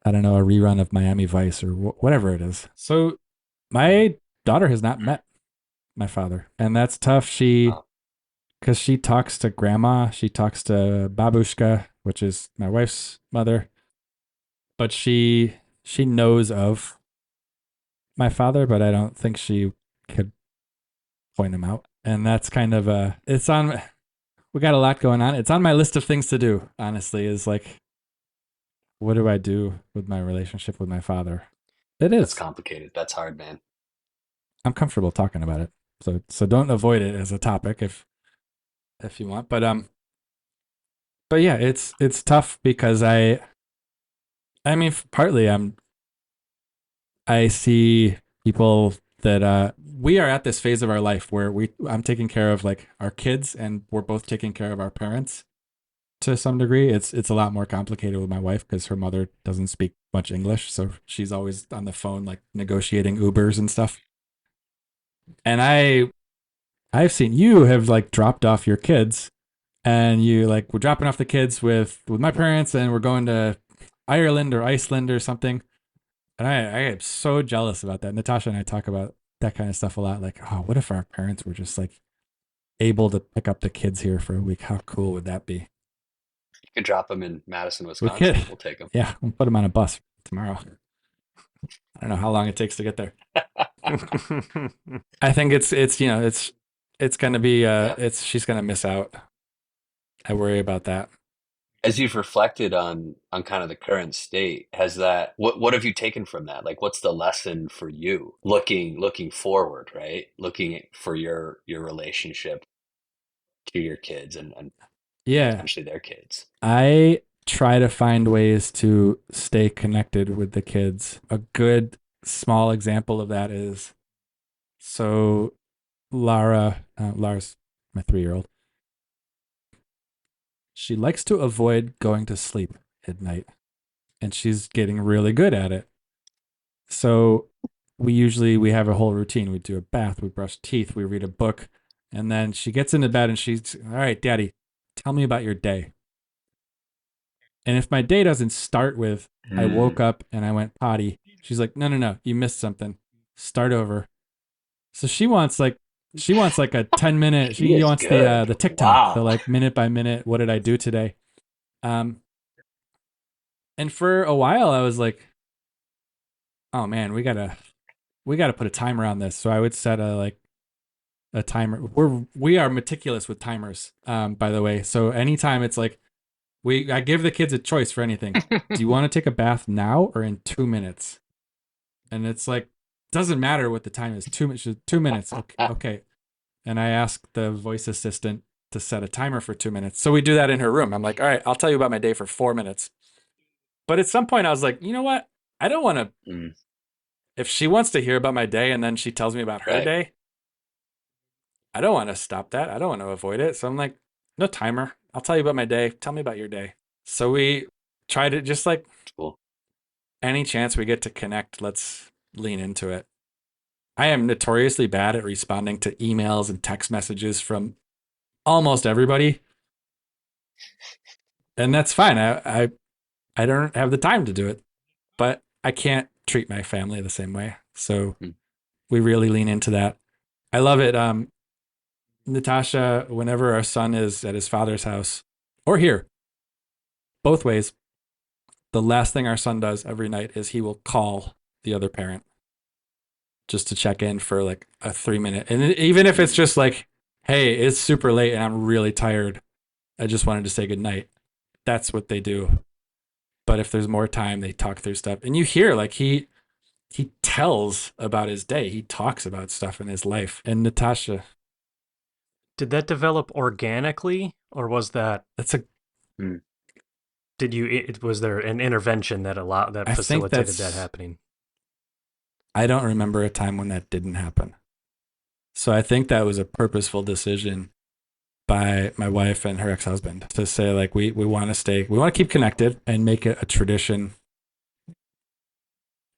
Speaker 3: I don't know, a rerun of Miami Vice or whatever it is. So my daughter has not met my father, and that's tough. Because she talks to grandma, she talks to babushka, which is my wife's mother, but she knows of my father, but I don't think she could point him out. And that's kind of we got a lot going on. It's on my list of things to do, honestly, is like, what do I do with my relationship with my father? It is.
Speaker 2: It's complicated. That's hard, man.
Speaker 3: I'm comfortable talking about it. So don't avoid it as a topic if you want. But yeah, it's tough because I mean, partly I see people that we are at this phase of our life where I'm taking care of like our kids, and we're both taking care of our parents to some degree. It's a lot more complicated with my wife because her mother doesn't speak much English, so she's always on the phone like negotiating Ubers and stuff. And I've seen you have like dropped off your kids, and you like, we're dropping off the kids with my parents, and we're going to Ireland or Iceland or something. And I am so jealous about that. Natasha and I talk about that kind of stuff a lot. Like, oh, what if our parents were just like able to pick up the kids here for a week? How cool would that be?
Speaker 2: You could drop them in Madison, Wisconsin. We'll take them.
Speaker 3: Yeah, we'll put them on a bus tomorrow. I don't know how long it takes to get there. I think it's going to be she's going to miss out. I worry about that.
Speaker 2: As you've reflected on kind of the current state, what have you taken from that? Like, what's the lesson for you looking forward, right? Looking for your relationship to your kids and potentially their kids.
Speaker 3: I try to find ways to stay connected with the kids. A good small example of that is, so Lara's my 3-year-old. She likes to avoid going to sleep at night, and she's getting really good at it. So we have a whole routine. We do a bath, we brush teeth, we read a book, and then she gets into bed and she's, all right, Daddy, tell me about your day. And if my day doesn't start with, I woke up and I went potty, she's like, no, you missed something. Start over. So she wants like a 10-minute, she wants the TikTok, the like minute by minute, what did I do today? And for a while I was like, oh man, we gotta put a timer on this. So I would set a timer. We are meticulous with timers, by the way. So anytime it's like, I give the kids a choice for anything. Do you want to take a bath now or in 2 minutes? And it's like, doesn't matter what the time is. 2 minutes. 2 minutes. Okay. And I ask the voice assistant to set a timer for 2 minutes. So we do that in her room. I'm like, all right, I'll tell you about my day for 4 minutes. But at some point I was like, you know what? I don't want to, if she wants to hear about my day and then she tells me about her day, I don't want to stop that. I don't want to avoid it. So I'm like, no timer. I'll tell you about my day. Tell me about your day. So we try to just like, any chance we get to connect, let's lean into it. I am notoriously bad at responding to emails and text messages from almost everybody. And that's fine. I don't have the time to do it, but I can't treat my family the same way. So we really lean into that. I love it. Natasha, whenever our son is at his father's house or here, both ways, the last thing our son does every night is he will call the other parent just to check in for like a 3-minute. And even if it's just like, hey, it's super late and I'm really tired, I just wanted to say goodnight. That's what they do. But if there's more time, they talk through stuff. And you hear like he tells about his day. He talks about stuff in his life. And Natasha,
Speaker 1: did that develop organically, or was that? Was there an intervention that facilitated that happening?
Speaker 3: I don't remember a time when that didn't happen. So I think that was a purposeful decision by my wife and her ex-husband to say like, we want to keep connected and make it a tradition.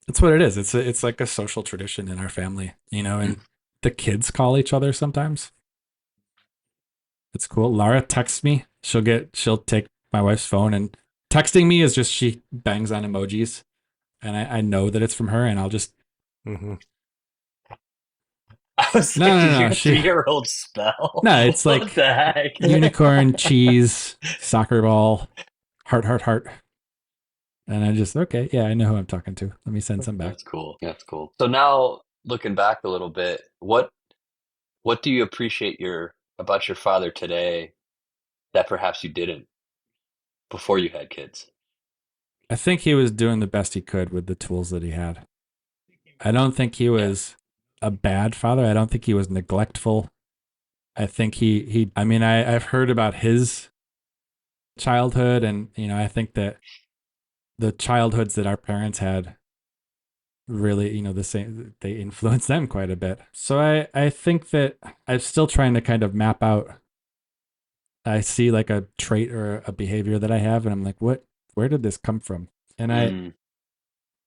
Speaker 3: It's what it is. It's like a social tradition in our family, and the kids call each other sometimes. It's cool. Lara texts me. She'll take my wife's phone, and texting me is just she bangs on emojis, and I know that it's from her, and I'll just.
Speaker 1: Mm-hmm.
Speaker 2: I was like, did your 3-year-old spell?
Speaker 3: No, it's
Speaker 2: what
Speaker 3: like
Speaker 2: the heck?
Speaker 3: Unicorn, cheese, soccer ball, heart, heart, heart. And I just, okay, yeah, I know who I'm talking to. Let me send some back.
Speaker 2: That's cool. That's cool. So now looking back a little bit, what do you appreciate about your father today that perhaps you didn't before you had kids?
Speaker 3: I think he was doing the best he could with the tools that he had. I don't think he was a bad father. I don't think he was neglectful. I think I've heard about his childhood, and I think that the childhoods that our parents had really, the same, they influenced them quite a bit. So I think that I'm still trying to kind of map out. I see like a trait or a behavior that I have, and I'm like, where did this come from? And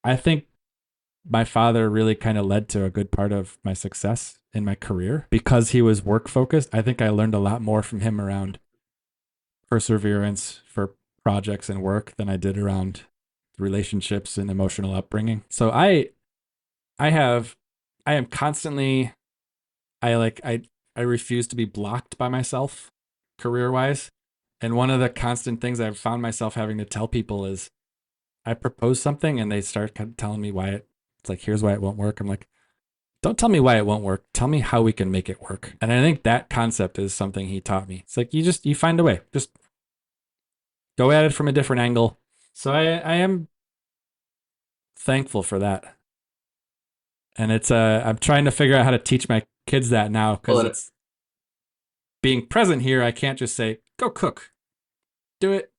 Speaker 3: I think my father really kind of led to a good part of my success in my career because he was work focused. I think I learned a lot more from him around perseverance for projects and work than I did around relationships and emotional upbringing. So I am constantly, I refuse to be blocked by myself career wise. And one of the constant things I've found myself having to tell people is I propose something and they start telling me why it's like, here's why it won't work. I'm like, don't tell me why it won't work. Tell me how we can make it work. And I think that concept is something he taught me. It's like, you find a way, just go at it from a different angle. So I am thankful for that. And it's I'm trying to figure out how to teach my kids that now because it's being present here. I can't just say, go cook, do it.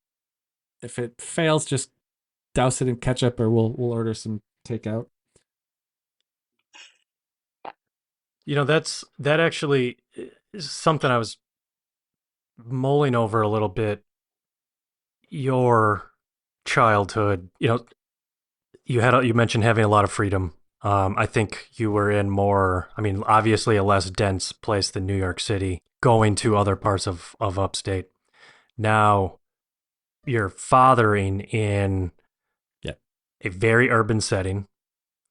Speaker 3: If it fails, just douse it in ketchup or we'll order some takeout.
Speaker 1: That actually is something I was mulling over a little bit. Your childhood, you mentioned having a lot of freedom. I think you were in obviously a less dense place than New York City, going to other parts of upstate. Now you're fathering in a very urban setting.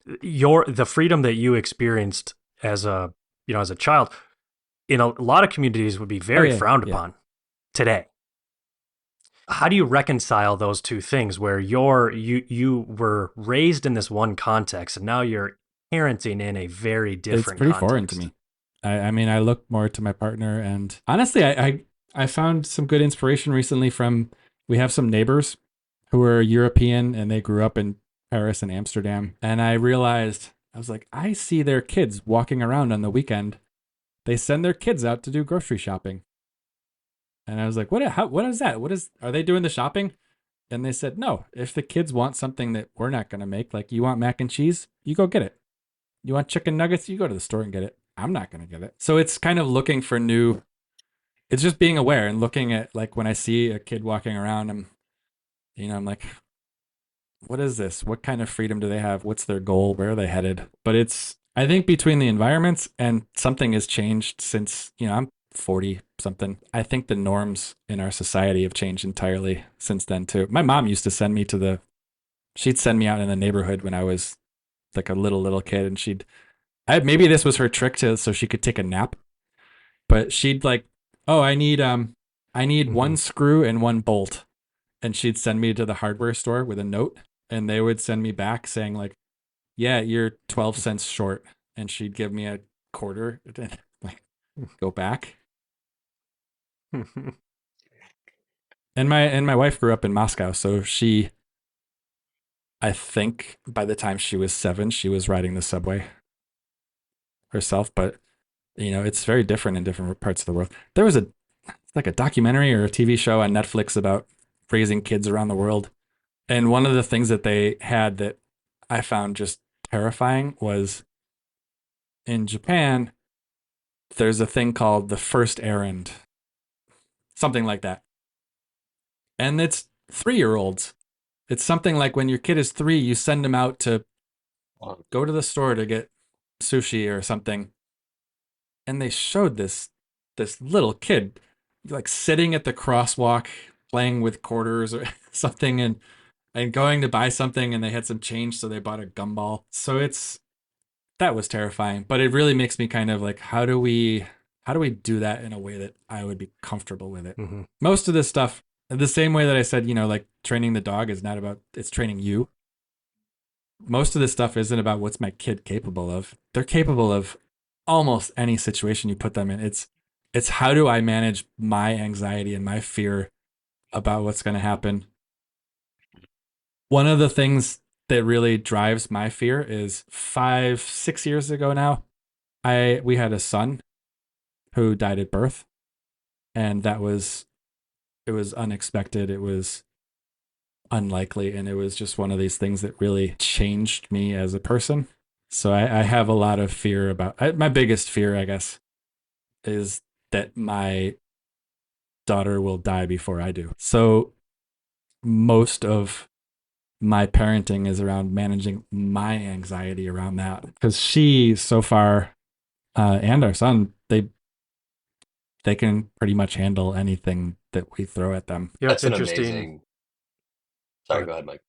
Speaker 1: The freedom that you experienced as a child in a lot of communities would be very frowned upon today. How do you reconcile those two things where you were raised in this one context and now you're parenting in a very different
Speaker 3: context? It's pretty
Speaker 1: context?
Speaker 3: foreign to me. I look more to my partner, and honestly, I found some good inspiration recently we have some neighbors who are European and they grew up in Paris and Amsterdam. And I realized, I was like, I see their kids walking around on the weekend. They send their kids out to do grocery shopping. And I was like, what is that? Are they doing the shopping? And they said, no, if the kids want something that we're not going to make, like you want mac and cheese, you go get it. You want chicken nuggets, you go to the store and get it. I'm not going to get it. So it's kind of looking for it's just being aware and looking at, like, when I see a kid walking around, I'm like, what is this? What kind of freedom do they have? What's their goal? Where are they headed? But I think between the environments and something has changed since, I'm 40 something. I think the norms in our society have changed entirely since then too. My mom used to send me she'd send me out in the neighborhood when I was like a little kid, and maybe this was her trick so she could take a nap, but she'd like, oh, I need one screw and one bolt. And she'd send me to the hardware store with a note, and they would send me back saying like, yeah, you're 12 cents short. And she'd give me a quarter and like go back. And my wife grew up in Moscow, so I think by the time she was 7, she was riding the subway herself. But it's very different in different parts of the world. There was a documentary or a TV show on Netflix about raising kids around the world, and one of the things that they had that I found just terrifying was in Japan. There's a thing called the first errand, something like that. And it's 3-year-olds. It's something like when your kid is 3, you send them out to go to the store to get sushi or something. and they showed this little kid like sitting at the crosswalk playing with quarters or something, and going to buy something, and they had some change, so they bought a gumball. So that was terrifying, but it really makes me kind of like, how do we do that in a way that I would be comfortable with it?
Speaker 1: Mm-hmm.
Speaker 3: Most of this stuff, the same way that I said, like training the dog is not about, it's training you. Most of this stuff isn't about what's my kid capable of. They're capable of almost any situation you put them in. It's how do I manage my anxiety and my fear about what's going to happen. One of the things that really drives my fear is 5-6 years ago now, we had a son who died at birth, and it was unexpected. It was unlikely, and it was just one of these things that really changed me as a person. So I have a lot of fear about, my biggest fear, I guess, is that my daughter will die before I do. So most of my parenting is around managing my anxiety around that, because she so far, and our son, they can pretty much handle anything that we throw at them.
Speaker 1: Yeah,
Speaker 2: That's
Speaker 1: it's interesting.
Speaker 2: Sorry, go ahead, Mike.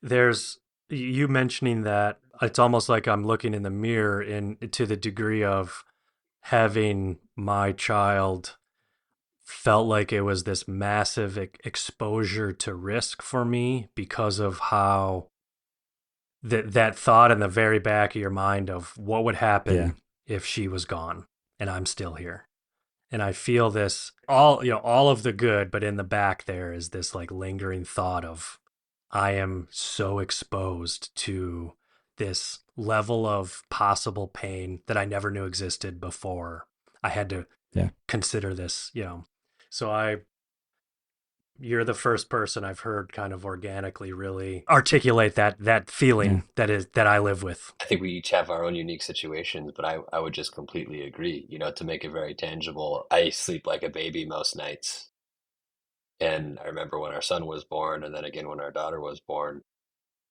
Speaker 1: There's you mentioning that it's almost like I'm looking in the mirror to the degree of having my child felt like it was this massive exposure to risk for me because of how that thought in the very back of your mind of what would happen if she was gone and I'm still here. And I feel this all of the good, but in the back there is this like lingering thought of I am so exposed to this level of possible pain that I never knew existed before I had to consider this, So you're the first person I've heard kind of organically really articulate that feeling that I live with.
Speaker 2: I think we each have our own unique situations, but I would just completely agree. To make it very tangible, I sleep like a baby most nights. And I remember when our son was born, and then again when our daughter was born,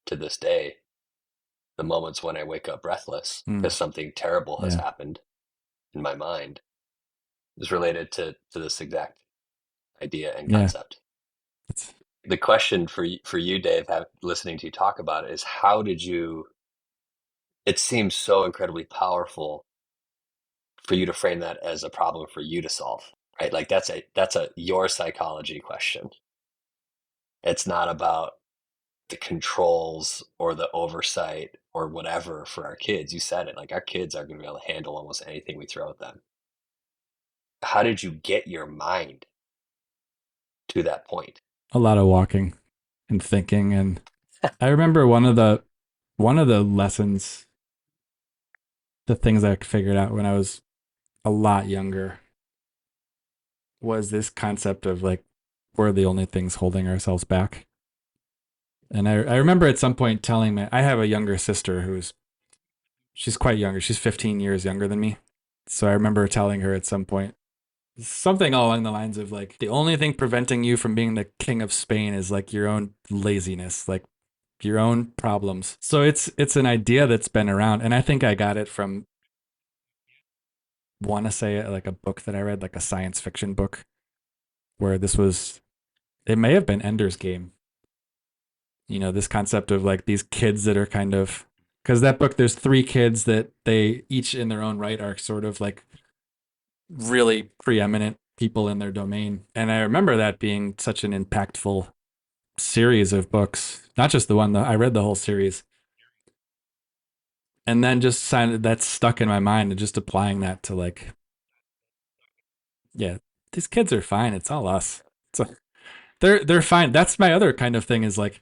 Speaker 2: to this day, the moments when I wake up breathless because something terrible has happened in my mind is related to this exact idea and concept. The question for you, Dave, listening to you talk about it, is how did you? It seems so incredibly powerful for you to frame that as a problem for you to solve, right? Like that's a your psychology question. It's not about the controls or the oversight or whatever for our kids. You said it, like our kids are going to be able to handle almost anything we throw at them. How did you get your mind to that point?
Speaker 3: A lot of walking and thinking. And I remember one of the lessons, the things I figured out when I was a lot younger, was this concept of like, we're the only things holding ourselves back. And I remember at some point telling I have a younger sister she's quite younger. She's 15 years younger than me. So I remember telling her at some point something along the lines of like, the only thing preventing you from being the king of Spain is like your own laziness, like your own problems. So it's an idea that's been around. And I think I got it from, want to say it, like a book that I read, like a science fiction book, where it may have been Ender's Game. This concept of like these kids that are kind of, because that book, there's 3 kids that they each in their own right are sort of like really preeminent people in their domain. And I remember that being such an impactful series of books, not just the one that I read the whole series. And then just that's stuck in my mind, and just applying that to like, these kids are fine. It's all us. They're fine. That's my other kind of thing, is like,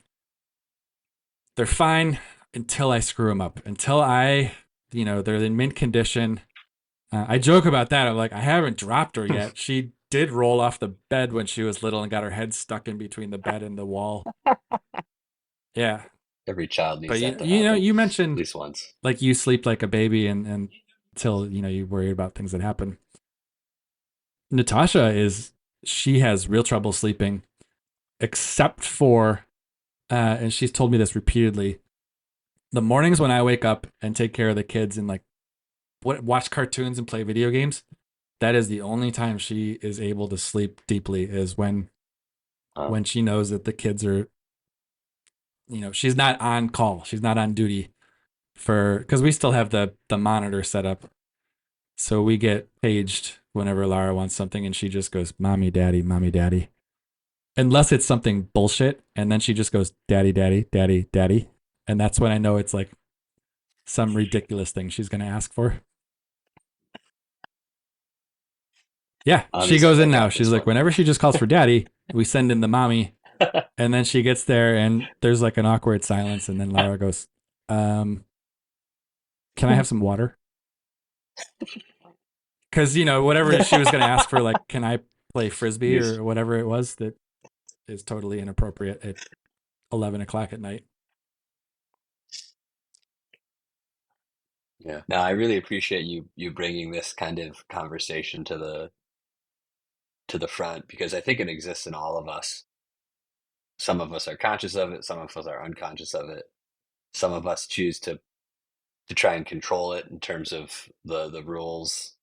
Speaker 3: they're fine until I screw them up, until they're in mint condition. I joke about that. I'm like, I haven't dropped her yet. She did roll off the bed when she was little and got her head stuck in between the bed and the wall. Yeah.
Speaker 2: Every child needs that to
Speaker 3: happen. You mentioned
Speaker 2: at least once.
Speaker 3: Like you sleep like a baby and until, you worry about things that happen. Natasha she has real trouble sleeping, except for, and she's told me this repeatedly, the mornings when I wake up and take care of the kids and like watch cartoons and play video games, that is the only time she is able to sleep deeply, is when she knows that the kids are, she's not on call. She's not on duty because we still have the monitor set up. So we get paged whenever Lara wants something, and she just goes, "Mommy, daddy, mommy, daddy." Unless it's something bullshit, and then she just goes, "Daddy, daddy, daddy, daddy." And that's when I know it's like some ridiculous thing she's going to ask for. Yeah, she goes in now. She's like, whenever she just calls for daddy, we send in the mommy. And then she gets there and there's like an awkward silence. And then Lara goes, can I have some water? Because, whatever she was going to ask for, like, can I play Frisbee or whatever it was, that is totally inappropriate at 11 o'clock at night.
Speaker 2: Yeah. No, I really appreciate you bringing this kind of conversation to the front, because I think it exists in all of us. Some of us are conscious of it, some of us are unconscious of it. Some of us choose to try and control it in terms of the rules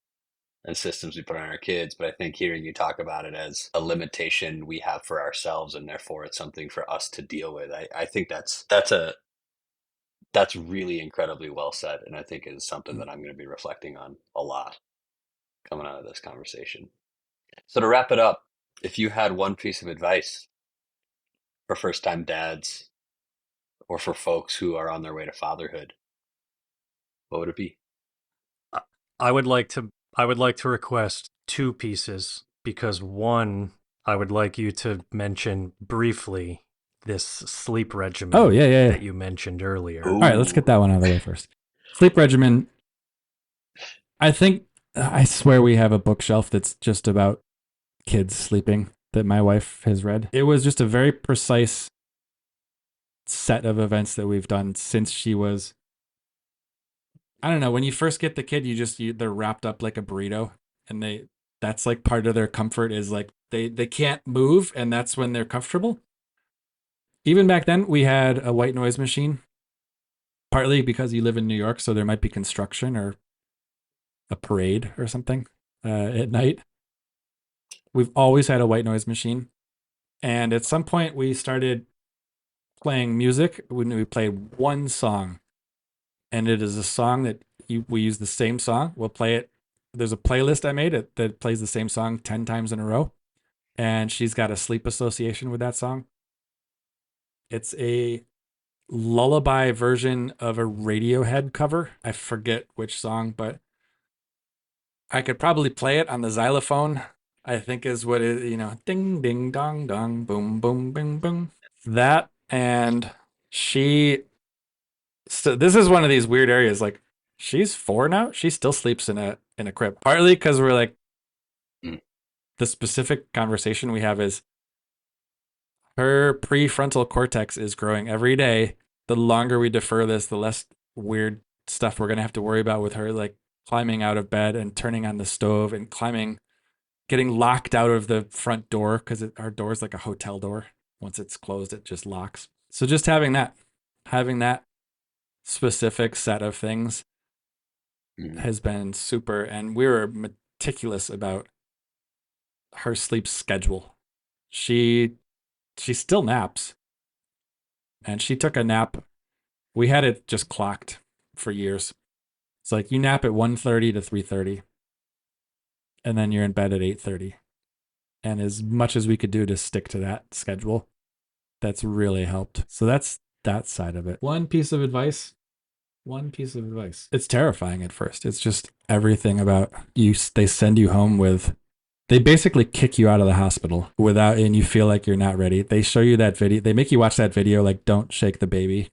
Speaker 2: and systems we put on our kids. But I think hearing you talk about it as a limitation we have for ourselves, and therefore it's something for us to deal with, I think that's really incredibly well said, and I think is something that I'm going to be reflecting on a lot coming out of this conversation. So to wrap it up, if you had one piece of advice for first-time dads or for folks who are on their way to fatherhood, what would it be?
Speaker 1: I would like to request two pieces, because one, I would like you to mention briefly this sleep regimen that you mentioned earlier.
Speaker 3: Ooh. All right, let's get that one out of the way first. Sleep regimen. I swear we have a bookshelf that's just about kids sleeping that my wife has read. It was just a very precise set of events that we've done since she was, I don't know, when you first get the kid, they're wrapped up like a burrito, and that's like part of their comfort is like they can't move, and that's when they're comfortable. Even back then, we had a white noise machine, partly because you live in New York, so there might be construction or a parade or something at night. We've always had a white noise machine. And at some point, we started playing music. We played one song, and it is a song that we use the same song. We'll play it. There's a playlist I made that plays the same song 10 times in a row, and she's got a sleep association with that song. It's a lullaby version of a Radiohead cover. I forget which song, but I could probably play it on the xylophone, I think is what it, ding, ding, dong, dong, boom, boom, bing, boom. That, and so this is one of these weird areas. Like, she's 4 now. She still sleeps in a crib. Partly because we're like, the specific conversation we have is her prefrontal cortex is growing every day. The longer we defer this, the less weird stuff we're going to have to worry about with her, like climbing out of bed and turning on the stove and getting locked out of the front door, because our door is like a hotel door. Once it's closed, it just locks. So just having that specific set of things has been super. And we were meticulous about her sleep schedule. She still naps, and she took a nap. We had it just clocked for years. It's like you nap at 1:30 to 3:30, and then you're in bed at 8:30. And as much as we could do to stick to that schedule, that's really helped. So that's that side of it. One piece of advice. It's terrifying at first. It's just everything about you. They send you home they basically kick you out of the hospital and you feel like you're not ready. They show you that video. They make you watch that video, like, don't shake the baby.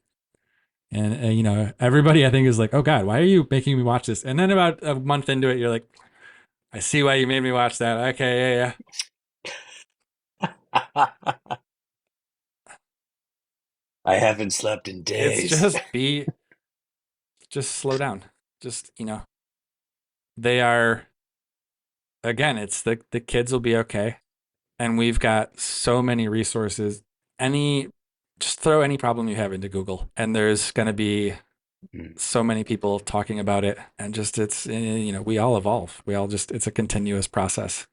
Speaker 3: And everybody I think is like, oh God, why are you making me watch this? And then about a month into it, you're like, I see why you made me watch that. Okay,
Speaker 2: yeah. I haven't slept in days.
Speaker 3: It's just slow down. Just, they are, again, it's the kids will be okay. And we've got so many resources. Just throw any problem you have into Google, and there's going to be so many people talking about it, and just it's we all evolve. We all just it's a continuous process.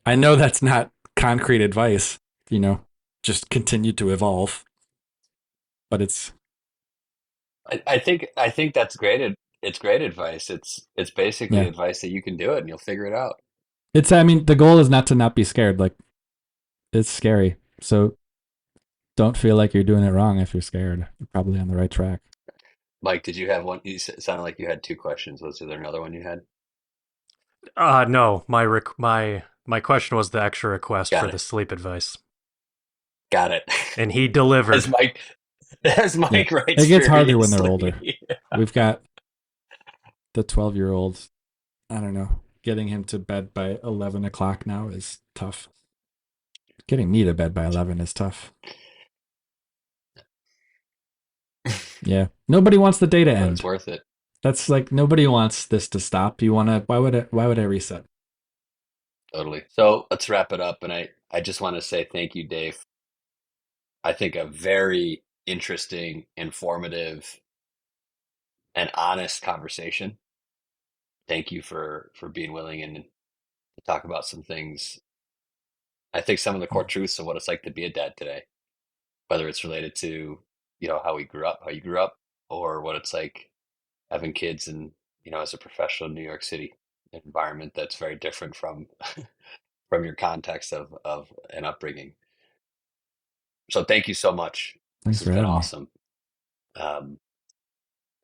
Speaker 3: I know that's not concrete advice, just continue to evolve, but it's.
Speaker 2: I think that's great. It's great advice. It's basically advice that you can do it and you'll figure it out.
Speaker 3: The goal is not to not be scared. Like, it's scary, so don't feel like you're doing it wrong if you're scared. You're probably on the right track.
Speaker 2: Mike, did you have one? You sounded like you had two questions. Was there another one you had?
Speaker 1: No. My question was the extra request for the sleep advice.
Speaker 2: Got it.
Speaker 1: And he delivered.
Speaker 2: As Mike writes,
Speaker 3: it gets harder when they're older. We've got the 12-year-old. I don't know. Getting him to bed by 11 o'clock now is tough. Getting me to bed by 11 is tough. Yeah. Nobody wants the day to end.
Speaker 2: It's worth it.
Speaker 3: That's like, nobody wants this to stop. Why would I reset?
Speaker 2: Totally. So let's wrap it up. And I just want to say thank you, Dave. I think a very interesting, informative, and honest conversation. Thank you for being willing and to talk about some things. I think some of the core truths of what it's like to be a dad today, whether it's related to, how you grew up, or what it's like having kids and, as a professional in New York City environment that's very different from your context of an upbringing. So thank you so much.
Speaker 3: Thanks
Speaker 2: this has been awesome.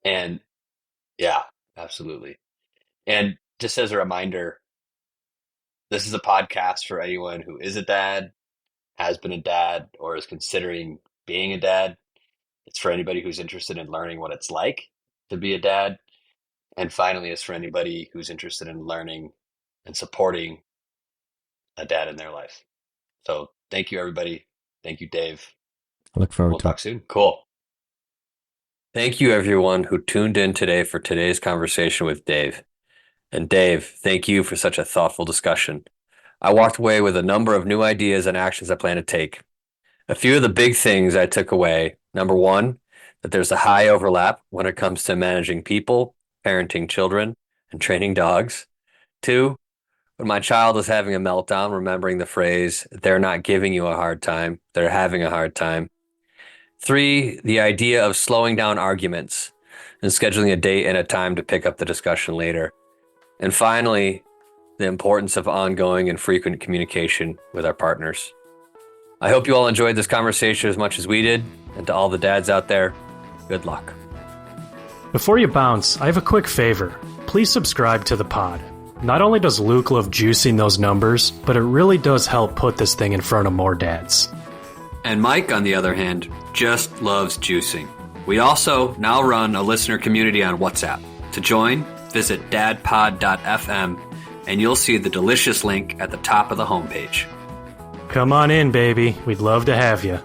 Speaker 2: And yeah, absolutely. And just as a reminder, this is a podcast for anyone who is a dad, has been a dad, or is considering being a dad. It's for anybody who's interested in learning what it's like to be a dad. And finally, it's for anybody who's interested in learning and supporting a dad in their life. So thank you, everybody. Thank you, Dave.
Speaker 3: I look forward
Speaker 2: to it. We'll talk soon. Cool. Thank you, everyone who tuned in today for today's conversation with Dave. And Dave, thank you for such a thoughtful discussion. I walked away with a number of new ideas and actions I plan to take. A few of the big things I took away. Number one, that there's a high overlap when it comes to managing people, parenting children, and training dogs. Two, when my child is having a meltdown, remembering the phrase, they're not giving you a hard time, they're having a hard time. Three, the idea of slowing down arguments and scheduling a date and a time to pick up the discussion later. And finally, the importance of ongoing and frequent communication with our partners. I hope you all enjoyed this conversation as much as we did, and to all the dads out there, good luck.
Speaker 1: Before you bounce, I have a quick favor. Please subscribe to the pod. Not only does Luke love juicing those numbers, but it really does help put this thing in front of more dads.
Speaker 2: And Mike, on the other hand, just loves juicing. We also now run a listener community on WhatsApp. To join, visit dadpod.fm, and you'll see the delicious link at the top of the homepage.
Speaker 1: Come on in, baby. We'd love to have you.